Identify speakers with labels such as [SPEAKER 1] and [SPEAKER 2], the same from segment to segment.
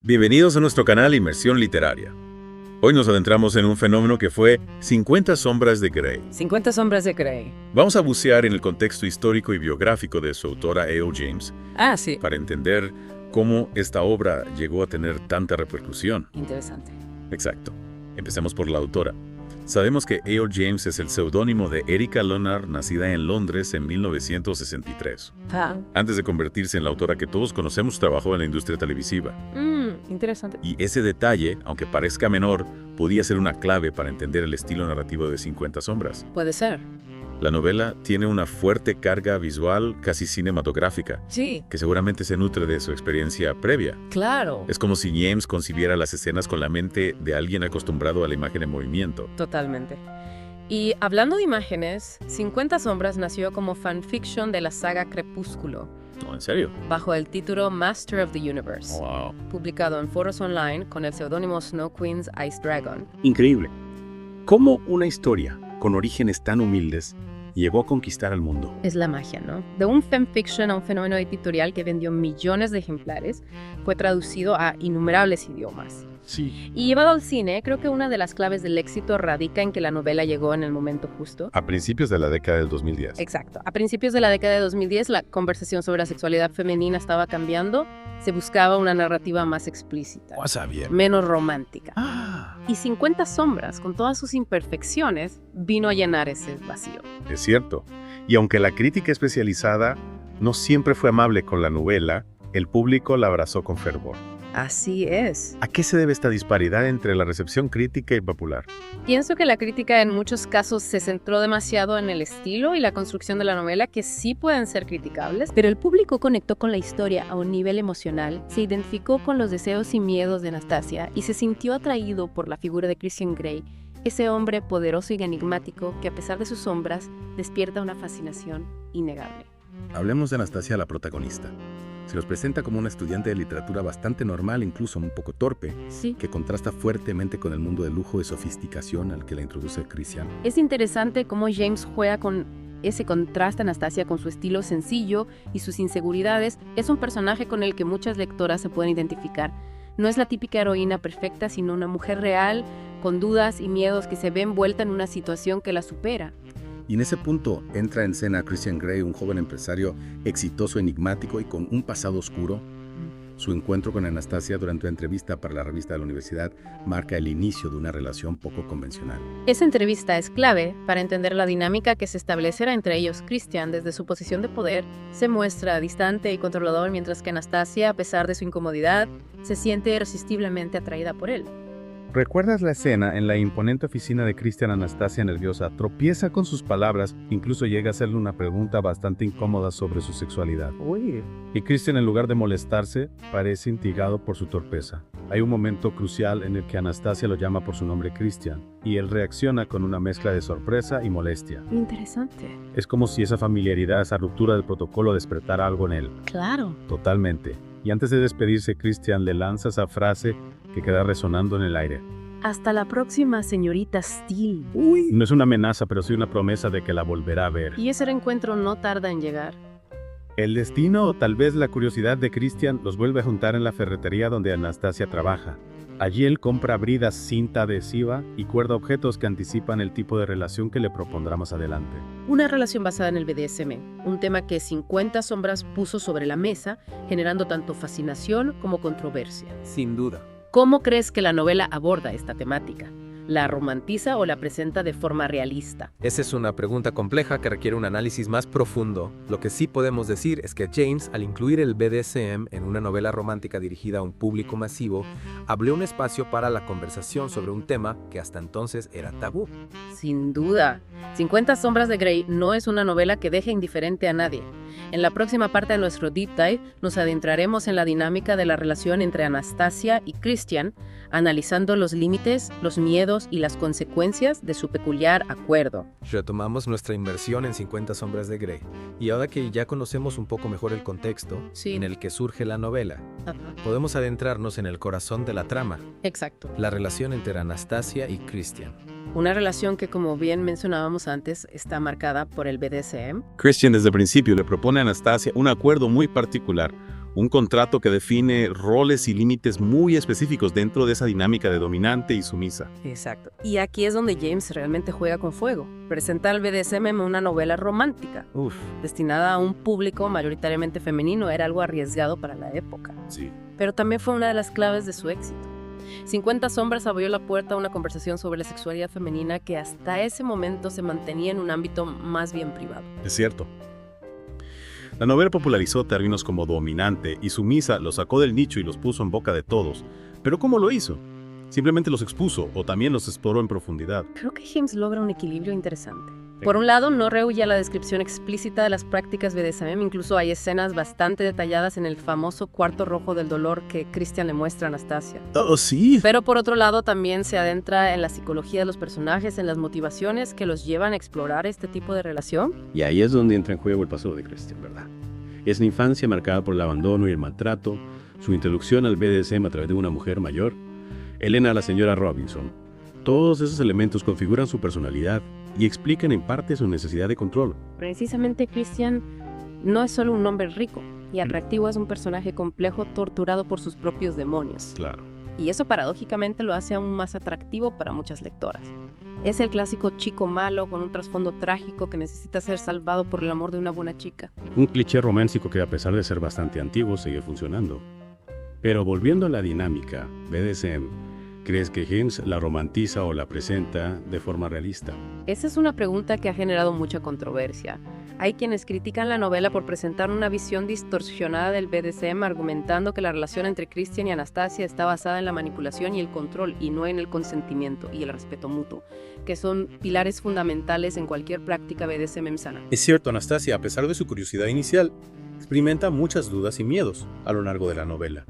[SPEAKER 1] Bienvenidos a nuestro canal Inmersión Literaria. Hoy nos adentramos en un fenómeno que fue 50 sombras de Grey.
[SPEAKER 2] 50 sombras de Grey.
[SPEAKER 1] Vamos a bucear en el contexto histórico y biográfico de su autora A.L. James
[SPEAKER 2] Sí.
[SPEAKER 1] para entender cómo esta obra llegó a tener tanta repercusión.
[SPEAKER 2] Interesante.
[SPEAKER 1] Exacto. Empecemos por la autora. Sabemos que A.L. James es el seudónimo de Erica Lonar, nacida en Londres en 1963. Antes de convertirse en la autora que todos conocemos, trabajó en la industria televisiva.
[SPEAKER 2] Interesante.
[SPEAKER 1] Y ese detalle, aunque parezca menor, podía ser una clave para entender el estilo narrativo de 50 sombras.
[SPEAKER 2] Puede ser.
[SPEAKER 1] La novela tiene una fuerte carga visual, casi cinematográfica,
[SPEAKER 2] Sí,
[SPEAKER 1] que seguramente se nutre de su experiencia previa.
[SPEAKER 2] claro.
[SPEAKER 1] Es como si James concibiera las escenas con la mente de alguien acostumbrado a la imagen en movimiento.
[SPEAKER 2] Totalmente. Y hablando de imágenes, 50 sombras nació como fanfiction de la saga Crepúsculo,
[SPEAKER 1] No, ¿en serio?
[SPEAKER 2] bajo el título Master of the Universe,
[SPEAKER 1] Wow.
[SPEAKER 2] publicado en foros online con el seudónimo Snow Queen's Ice Dragon.
[SPEAKER 3] Increíble. ¿Cómo una historia con orígenes tan humildes llegó a conquistar al mundo?
[SPEAKER 2] Es la magia, ¿no? De un fanfiction a un fenómeno editorial que vendió millones de ejemplares, fue traducido a innumerables idiomas.
[SPEAKER 3] Sí.
[SPEAKER 2] Y llevado al cine, creo que una de las claves del éxito radica en que la novela llegó en el momento justo.
[SPEAKER 1] A principios de la década del 2010.
[SPEAKER 2] Exacto. A principios de la década de 2010, la conversación sobre la sexualidad femenina estaba cambiando. Se buscaba una narrativa más explícita,
[SPEAKER 3] Bien.
[SPEAKER 2] menos romántica.
[SPEAKER 3] Ah,
[SPEAKER 2] Y 50 sombras, con todas sus imperfecciones, vino a llenar ese vacío.
[SPEAKER 3] es cierto. Y aunque la crítica especializada no siempre fue amable con la novela, el público la abrazó con fervor.
[SPEAKER 2] Así es.
[SPEAKER 3] ¿A qué se debe esta disparidad entre la recepción crítica y popular?
[SPEAKER 2] Pienso que la crítica en muchos casos se centró demasiado en el estilo y la construcción de la novela, que sí pueden ser criticables, pero el público conectó con la historia a un nivel emocional, se identificó con los deseos y miedos de Anastasia y se sintió atraído por la figura de Christian Grey, ese hombre poderoso y enigmático que a pesar de sus sombras despierta una fascinación innegable.
[SPEAKER 4] Hablemos de Anastasia, la protagonista. Se nos presenta como una estudiante de literatura bastante normal, incluso un poco torpe,
[SPEAKER 2] Sí.
[SPEAKER 4] que contrasta fuertemente con el mundo de lujo y sofisticación al que la introduce Christian.
[SPEAKER 2] Es interesante cómo James juega con ese contraste Anastasia con su estilo sencillo y sus inseguridades. Es un personaje con el que muchas lectoras se pueden identificar. No es la típica heroína perfecta, sino una mujer real, con dudas y miedos que se ve envuelta en una situación que la supera.
[SPEAKER 4] Y en ese punto entra en escena Christian Grey, un joven empresario exitoso, enigmático y con un pasado oscuro. Su encuentro con Anastasia durante una entrevista para la revista de la universidad marca el inicio de una relación poco convencional.
[SPEAKER 2] Esa entrevista es clave para entender la dinámica que se establecerá entre ellos. Christian, desde su posición de poder, se muestra distante y controlador, mientras que Anastasia, a pesar de su incomodidad, se siente irresistiblemente atraída por él.
[SPEAKER 3] ¿Recuerdas la escena en la imponente oficina de Christian? Anastasia, nerviosa, tropieza con sus palabras, incluso llega a hacerle una pregunta bastante incómoda sobre su sexualidad. Y Christian, en lugar de molestarse, parece intrigado por su torpeza. Hay un momento crucial en el que Anastasia lo llama por su nombre Christian, y él reacciona con una mezcla de sorpresa y molestia.
[SPEAKER 2] Interesante.
[SPEAKER 3] Es como si esa familiaridad, esa ruptura del protocolo despertara algo en él.
[SPEAKER 2] Claro.
[SPEAKER 3] Totalmente. Y antes de despedirse, Christian le lanza esa frase que queda resonando en el aire.
[SPEAKER 2] Hasta la próxima, señorita Steele.
[SPEAKER 3] No es una amenaza, pero sí una promesa de que la volverá a ver.
[SPEAKER 2] Y ese reencuentro no tarda en llegar.
[SPEAKER 3] El destino o tal vez la curiosidad de Christian los vuelve a juntar en la ferretería donde Anastasia trabaja. Allí él compra bridas, cinta adhesiva y cuerda objetos que anticipan el tipo de relación que le propondrá más adelante.
[SPEAKER 2] Una relación basada en el BDSM, un tema que 50 sombras puso sobre la mesa, generando tanto fascinación como controversia.
[SPEAKER 5] Sin duda.
[SPEAKER 2] ¿Cómo crees que la novela aborda esta temática? ¿La romantiza o la presenta de forma realista?
[SPEAKER 5] Esa es una pregunta compleja que requiere un análisis más profundo. Lo que sí podemos decir es que James, al incluir el BDSM en una novela romántica dirigida a un público masivo, abrió un espacio para la conversación sobre un tema que hasta entonces era tabú.
[SPEAKER 2] Sin duda. 50 sombras de Grey no es una novela que deje indiferente a nadie. En la próxima parte de nuestro Deep Dive nos adentraremos en la dinámica de la relación entre Anastasia y Christian, analizando los límites, los miedos y las consecuencias de su peculiar acuerdo.
[SPEAKER 5] Retomamos nuestra inmersión en 50 sombras de Grey, y ahora que ya conocemos un poco mejor el contexto
[SPEAKER 2] Sí.
[SPEAKER 5] en el que surge la novela,
[SPEAKER 2] Ajá.
[SPEAKER 5] podemos adentrarnos en el corazón de la trama,
[SPEAKER 2] Exacto.
[SPEAKER 5] la relación entre Anastasia y Christian.
[SPEAKER 2] Una relación que, como bien mencionábamos antes, está marcada por el BDSM.
[SPEAKER 1] Christian desde el principio le propone a Anastasia un acuerdo muy particular,
[SPEAKER 3] Un contrato que define roles y límites muy específicos dentro de esa dinámica de dominante y sumisa.
[SPEAKER 2] Exacto. Y aquí es donde James realmente juega con fuego. Presenta el BDSM en una novela romántica, destinada a un público mayoritariamente femenino. Era algo arriesgado para la época.
[SPEAKER 3] Sí.
[SPEAKER 2] Pero también fue una de las claves de su éxito. 50 sombras abrió la puerta a una conversación sobre la sexualidad femenina que hasta ese momento se mantenía en un ámbito más bien privado.
[SPEAKER 3] Es cierto. La novela popularizó términos como dominante y sumisa, los sacó del nicho y los puso en boca de todos. ¿Pero cómo lo hizo? ¿Simplemente los expuso o también los exploró en profundidad?
[SPEAKER 2] Creo que James logra un equilibrio interesante. Por un lado, no rehúye la descripción explícita de las prácticas BDSM, incluso hay escenas bastante detalladas en el famoso cuarto rojo del dolor que Christian le muestra a Anastasia.
[SPEAKER 3] ¡Oh, sí!
[SPEAKER 2] Pero por otro lado, también se adentra en la psicología de los personajes, en las motivaciones que los llevan a explorar este tipo de relación.
[SPEAKER 6] Y ahí es donde entra en juego el pasado de Christian, ¿verdad? Es una infancia marcada por el abandono y el maltrato, su introducción al BDSM a través de una mujer mayor, Elena, la señora Robinson. Todos esos elementos configuran su personalidad y explican en parte su necesidad de control.
[SPEAKER 2] Precisamente Christian no es solo un hombre rico y atractivo, es un personaje complejo torturado por sus propios demonios.
[SPEAKER 3] Claro.
[SPEAKER 2] Y eso paradójicamente lo hace aún más atractivo para muchas lectoras. Es el clásico chico malo con un trasfondo trágico que necesita ser salvado por el amor de una buena chica.
[SPEAKER 6] Un cliché romántico que a pesar de ser bastante antiguo sigue funcionando. Pero volviendo a la dinámica BDSM, ¿crees que James la romantiza o la presenta de forma realista?
[SPEAKER 2] Esa es una pregunta que ha generado mucha controversia. Hay quienes critican la novela por presentar una visión distorsionada del BDSM, argumentando que la relación entre Christian y Anastasia está basada en la manipulación y el control, y no en el consentimiento y el respeto mutuo, que son pilares fundamentales en cualquier práctica BDSM sana.
[SPEAKER 3] Es cierto, Anastasia, a pesar de su curiosidad inicial, experimenta muchas dudas y miedos a lo largo de la novela.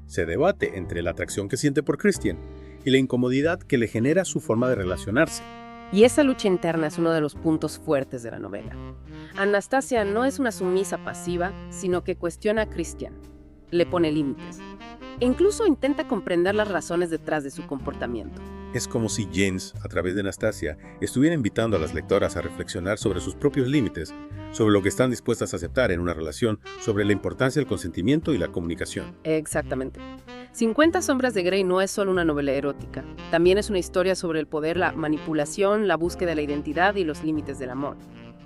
[SPEAKER 3] Se debate entre la atracción que siente por Christian y la incomodidad que le genera su forma de relacionarse.
[SPEAKER 2] Y esa lucha interna es uno de los puntos fuertes de la novela. Anastasia no es una sumisa pasiva, sino que cuestiona a Christian, le pone límites. E incluso intenta comprender las razones detrás de su comportamiento.
[SPEAKER 1] Es como si James, a través de Anastasia, estuviera invitando a las lectoras a reflexionar sobre sus propios límites, sobre lo que están dispuestas a aceptar en una relación, sobre la importancia del consentimiento y la comunicación.
[SPEAKER 2] Exactamente. 50 sombras de Grey no es solo una novela erótica, también es una historia sobre el poder, la manipulación, la búsqueda de la identidad y los límites del amor.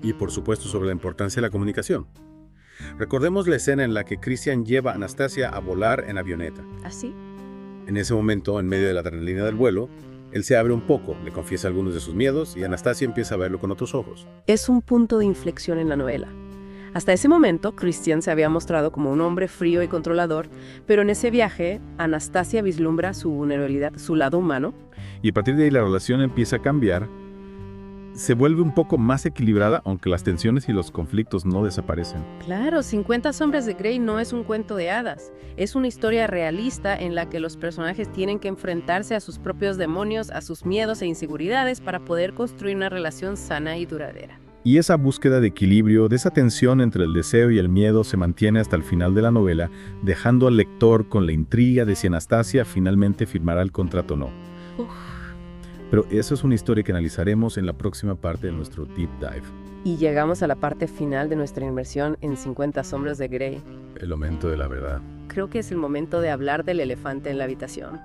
[SPEAKER 1] Y por supuesto sobre la importancia de la comunicación. Recordemos la escena en la que Christian lleva a Anastasia a volar en avioneta.
[SPEAKER 2] ¿Así?
[SPEAKER 1] En ese momento, en medio de la adrenalina del vuelo, él se abre un poco, le confiesa algunos de sus miedos y Anastasia empieza a verlo con otros ojos.
[SPEAKER 2] Es un punto de inflexión en la novela. Hasta ese momento, Christian se había mostrado como un hombre frío y controlador, pero en ese viaje, Anastasia vislumbra su vulnerabilidad, su lado humano.
[SPEAKER 3] Y a partir de ahí la relación empieza a cambiar. Se vuelve un poco más equilibrada, aunque las tensiones y los conflictos no desaparecen.
[SPEAKER 2] Claro, 50 sombras de Grey no es un cuento de hadas. Es una historia realista en la que los personajes tienen que enfrentarse a sus propios demonios, a sus miedos e inseguridades para poder construir una relación sana y duradera.
[SPEAKER 3] Y esa búsqueda de equilibrio, de esa tensión entre el deseo y el miedo se mantiene hasta el final de la novela, dejando al lector con la intriga de si Anastasia finalmente firmará el contrato o no. Pero esa es una historia que analizaremos en la próxima parte de nuestro Deep Dive.
[SPEAKER 2] Y llegamos a la parte final de nuestra inmersión en 50 sombras de Grey.
[SPEAKER 3] El momento de la verdad.
[SPEAKER 2] Creo que es el momento de hablar del elefante en la habitación.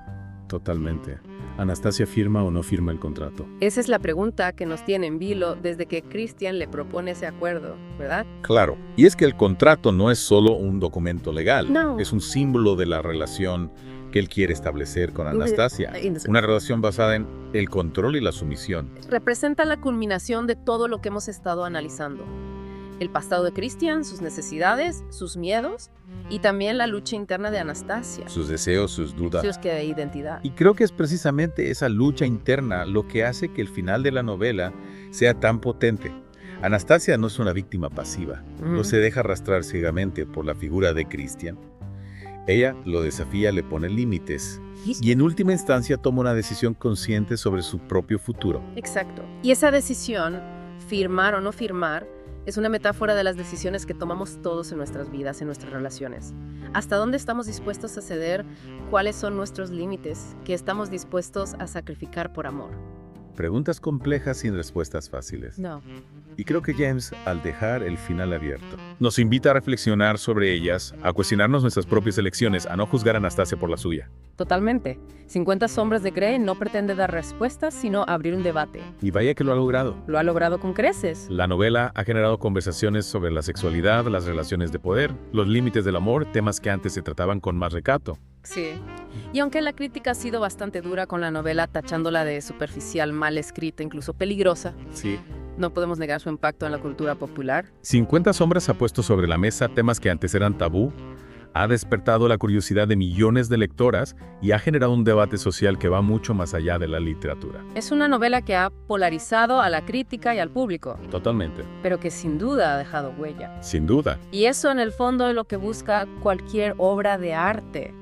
[SPEAKER 3] Totalmente. ¿Anastasia firma o no firma el contrato?
[SPEAKER 2] Esa es la pregunta que nos tiene en vilo desde que Christian le propone ese acuerdo, ¿verdad?
[SPEAKER 1] Claro, y es que el contrato no es solo un documento legal,
[SPEAKER 2] No.
[SPEAKER 1] es un símbolo de la relación que él quiere establecer con Anastasia. Una relación basada en el control y la sumisión.
[SPEAKER 2] Representa la culminación de todo lo que hemos estado analizando. El pasado de Christian, sus necesidades, sus miedos y también la lucha interna de Anastasia.
[SPEAKER 1] Sus deseos, sus dudas.
[SPEAKER 2] Su búsqueda de identidad.
[SPEAKER 1] Y creo que es precisamente esa lucha interna lo que hace que el final de la novela sea tan potente. Anastasia no es una víctima pasiva, no se deja arrastrar ciegamente por la figura de Christian. Ella lo desafía, le pone límites y en última instancia toma una decisión consciente sobre su propio futuro.
[SPEAKER 2] Exacto. Y esa decisión, firmar o no firmar, es una metáfora de las decisiones que tomamos todos en nuestras vidas, en nuestras relaciones. ¿Hasta dónde estamos dispuestos a ceder? ¿Cuáles son nuestros límites? ¿Qué estamos dispuestos a sacrificar por amor?
[SPEAKER 1] Preguntas complejas sin respuestas fáciles.
[SPEAKER 2] No.
[SPEAKER 1] Y creo que James, al dejar el final abierto, nos invita a reflexionar sobre ellas, a cuestionarnos nuestras propias elecciones, a no juzgar a Anastasia por la suya.
[SPEAKER 2] Totalmente. 50 sombras de Grey no pretende dar respuestas, sino abrir un debate.
[SPEAKER 1] Y vaya que lo ha logrado.
[SPEAKER 2] Lo ha logrado con creces.
[SPEAKER 1] La novela ha generado conversaciones sobre la sexualidad, las relaciones de poder, los límites del amor, temas que antes se trataban con más recato.
[SPEAKER 2] Sí. Y aunque la crítica ha sido bastante dura con la novela, tachándola de superficial, mal escrita, incluso peligrosa,
[SPEAKER 1] Sí.
[SPEAKER 2] no podemos negar su impacto en la cultura popular.
[SPEAKER 1] 50 sombras ha puesto sobre la mesa temas que antes eran tabú, ha despertado la curiosidad de millones de lectoras y ha generado un debate social que va mucho más allá de la literatura.
[SPEAKER 2] Es una novela que ha polarizado a la crítica y al público,
[SPEAKER 1] Totalmente.
[SPEAKER 2] pero que sin duda ha dejado huella.
[SPEAKER 1] Sin duda.
[SPEAKER 2] Y eso en el fondo es lo que busca cualquier obra de arte.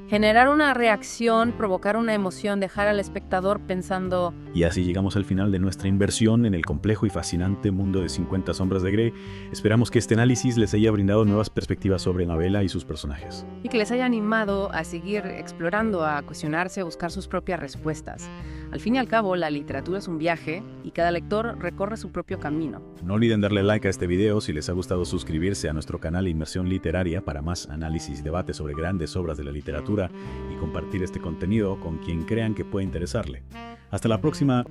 [SPEAKER 2] Generar una reacción, provocar una emoción, dejar al espectador pensando...
[SPEAKER 7] Y así llegamos al final de nuestra inversión en el complejo y fascinante mundo de 50 sombras de Grey. Esperamos que este análisis les haya brindado nuevas perspectivas sobre la novela y sus personajes.
[SPEAKER 2] y que les haya animado a seguir explorando, a cuestionarse, a buscar sus propias respuestas. Al fin y al cabo, la literatura es un viaje y cada lector recorre su propio camino.
[SPEAKER 7] No olviden darle like a este video. Si les ha gustado, suscribirse a nuestro canal Inmersión Literaria para más análisis y debate sobre grandes obras de la literatura y compartir este contenido con quien crean que puede interesarle. Hasta la próxima.